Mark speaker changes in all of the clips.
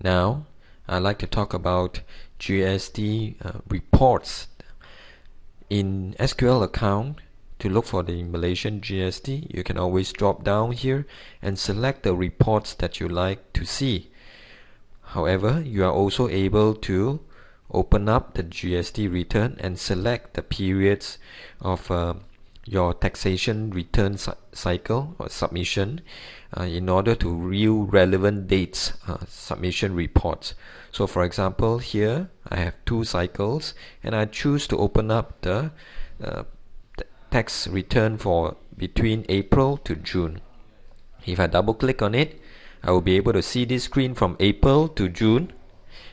Speaker 1: Now, I'd like to talk about GST reports. In SQL account, to look for the Malaysian GST, you can always drop down here and select the reports that you like to see. However, you are also able to open up the GST return and select the periods of your taxation return cycle or submission in order to view relevant dates submission reports. So for example, here I have 2 cycles and I choose to open up the tax return for between April to June. If I double click on it, I will be able to see this screen from April to June.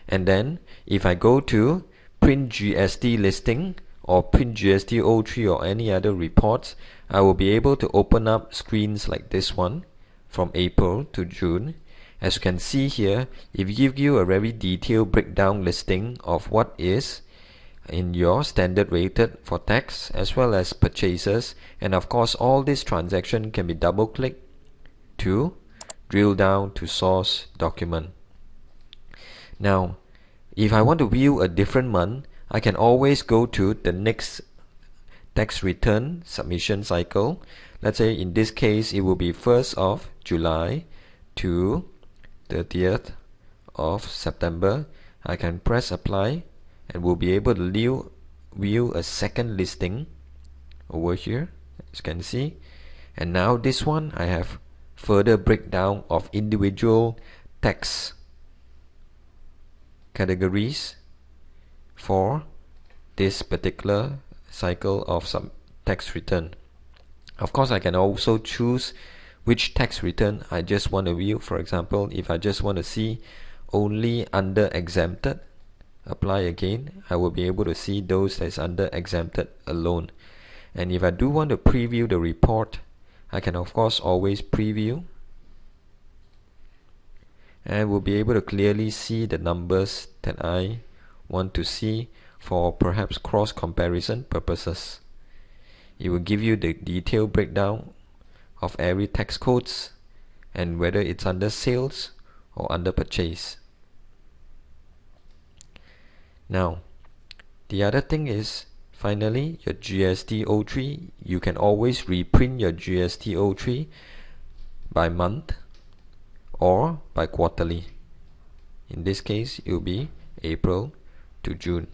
Speaker 1: And then if I go to print GST listing or print GST 03 or any other reports, I will be able to open up screens like this one from April to June. As you can see here, it gives you a very detailed breakdown listing of what is in your standard rated for tax as well as purchases, and of course all this transaction can be double clicked to drill down to source document. Now if I want to view a different month, I can always go to the next tax return submission cycle. Let's say in this case it will be 1st of July to 30th of September. I can press apply and we'll be able to view a second listing over here, as you can see. And now this one I have further breakdown of individual tax categories for this particular cycle of some tax return. Of course, I can also choose which tax return I just want to view. For example, if I just want to see only under exempted, apply again, I will be able to see those that's under exempted alone. And if I do want to preview the report, I can of course always preview and we'll be able to clearly see the numbers that I want to see for perhaps cross comparison purposes. It will give you the detailed breakdown of every tax codes and whether it's under sales or under purchase. Now the other thing is, finally, your GST 03, you can always reprint your GST 03 by month or by quarterly. In this case it will be April to June.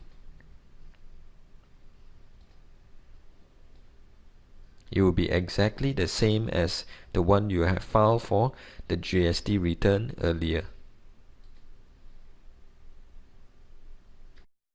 Speaker 1: It will be exactly the same as the one you have filed for the GST return earlier.